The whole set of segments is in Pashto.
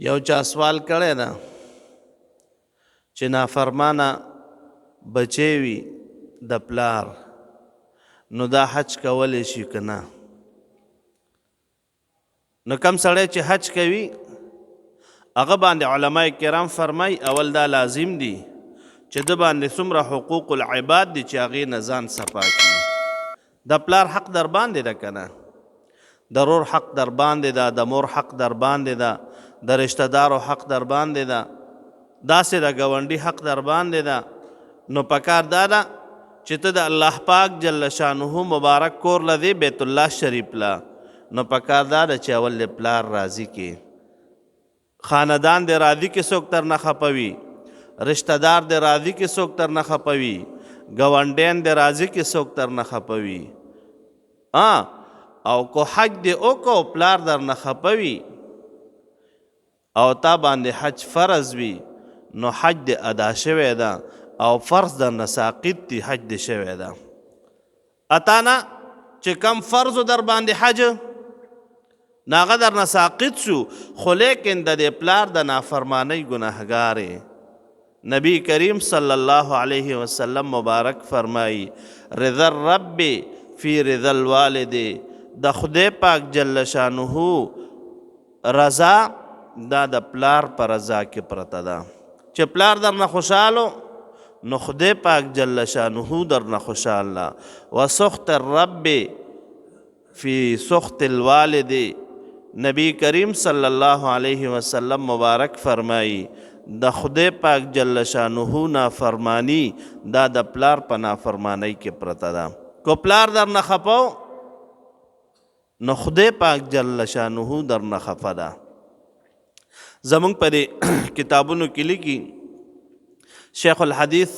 یو چا سوال کړی ده چې نافرمانه بچی وي د پلار نو دا حج کولی شي که نه؟ نو کم سړی چې حج کوي هغه باندې علما کرام فرمای اول دا لازم دي چې د باندې څومره حقوق العباد دي چې هغې نه ځان صفا کړي. د پلار حق در باندې ده که نه؟ د رور حق در باندې ده، د مور حق در باندې ده، د رشته دارو حق در باندې ده، داسې د ګاونډي حق در باندې ده. نو پکار دا ده چې ته د الله پاک جل شانه مبارک کور له دی بیت الله شریف له، نو پکار دا ده چې اول د پلار راضي کې، خاندان د راضي کې څوک تر نه خپوي، رشته دار د راضي کې څوک تر نه خپوي، ګاونډیان د راضي کې څوک تر نه خپوي. او کو حج دی وکړو پلار در نه خپوي او تا باندې حج فرض وي نو حج دی ادا شوی ده او فرض در نه ساقط دی، حج دی شوی ده. اتانا چې کم فرض در باندې حج ناغه در نه ساقط شو، خو لیکن د دې پلار د نافرمانی ګناهګار نبی کریم صلی الله علیه وسلم مبارک فرمایی رضا الرب فی رضا الوالد، د خدای پاک جل شانه رضا دا د پلار پر رضا کې پرته ده. چې پلار در نه خوشحالو نو خدای پاک جل شانه در نه خوشحاله. و سخط الرب فی سخط الوالد، نبی کریم صلی الله علیه وسلم مبارک فرمایی د خدای پاک جل شانه نافرمانی دا د پلار په نافرمانی کې پرته ده. کو پلار در نه خپو نو خدای پاک جل شانه در نه خفه ده. زمونږ په دې کتابونو کې لیکي شیخ الحدیث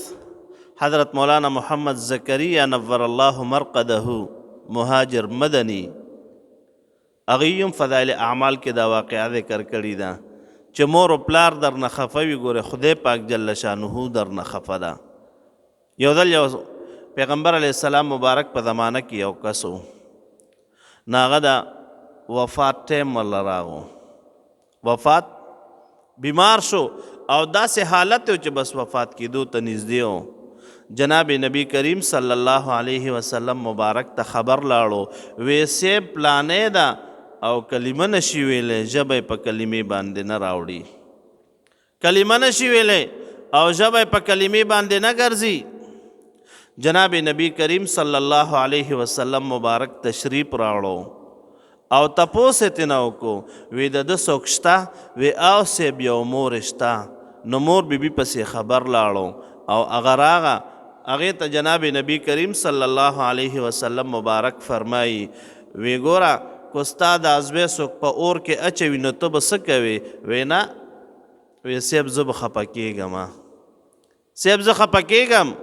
حضرت مولانا محمد زکریا نور الله مرقده مهاجر مدنی، هغوی هم فضایل اعمال کې دا واقعه ذکر کړې ده چې مور و پلار در نه خفه وي، ګوره خدای پاک جل شانه در نه خفه ده. یو ځل یو پیغمبر علیه السلام مبارک په زمانه کې یو کس و، ناغه د وفات ټیم ورله راغو، وفات بیمار شو او داسې حالت و چې بس وفات کېدو ته نږدې و. جناب نبی کریم صلی الله علیه وسلم مبارک ته خبر لاړو، ویسې پلانې ده او کلمه نشي ویلی، ژبه په کلمې باندې نه راوړي، کلمه نشي ویلی او ژبه په کلمې باندې نه ګرځي. جناب نبی کریم صلی الله علیه وسلم مبارک تشریف راوړو او تپوس یې ترنه وکړو، وی د ده څوک شته؟ وی او صاحب یو مور شته. نو مور بیبي پسې خبر لاړو او هغه راغه، هغې ته جناب نبی کریم صلی الله علیه وسلم مبارک فرمایي وی ګوره کو ستا د ازوی څوک په اور کې اچوي نو ته به څه کوې؟ وی نه، وی صاحب زه به خفه کېږم، صاحب زه خفه کېږم.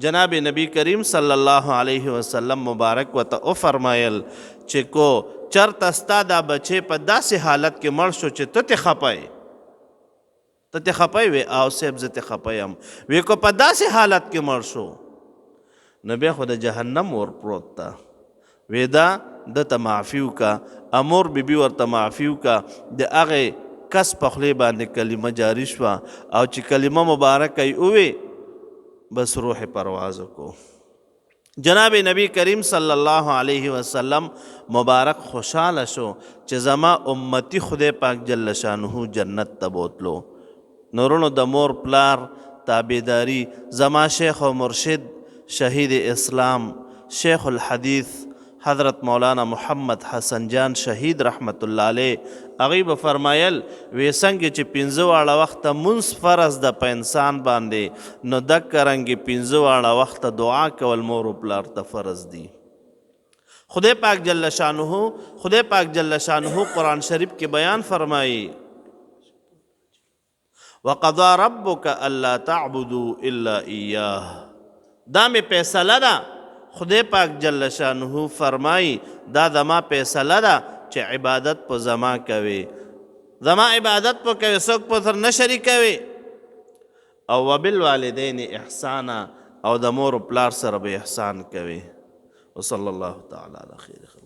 جناب نبی کریم صلی الله علیه وسلم مبارک ورته وفرمایل چې کو چرته ستا دا بچی په داسې حالت کې مړ شو چې ته ترې خفه یې، ته ترې خفه یې؟ وی او صاحب زه ترې خفه یم. وی کو په داسې حالت کې مړ شو نو بیا خو د جهنم اور پروت ده، وی دا ده ته معافي وکړه، امور بیبي ورته معافي وکړه، د هغې کس په خولې باندې کلمه جاري شوه او چې کلمه مبارکه یې ووی بس روح پرواز کو. جناب نبی کریم صلی الله علیه وسلم مبارک خوشحاله شو چې زما امتی خدای پاک جل شانه جنت ته بوتلو. نورونو د مور پلار تابعداري، زما شیخ و مرشد شهید اسلام شیخ الحدیث حضرت مولانا محمد حسن جان شهید رحمت الله علیه هغوی به فرمایل وی څنګه چې 15 واړه وخته مونځ فرض ده په انسان باندې، نو دکه رنګې 15 واړه وخته دعا کول مور و پلار ته فرض دي. خدای پاک جل شانه قرآن شریف کې بیان فرمایي وقضا ربک الا تعبدوا الا ایاه، دا مې فیصله ده. خدای پاک جل شانه فرمایی دا زما فیصله ده چې عبادت په زما کوي، زما عبادت په کوي، څوک په سر نه شریکوي. او وبالوالدین احسانا، او د مور و پلار سره به احسان کوي. وصلی الله تعالی علی خیر.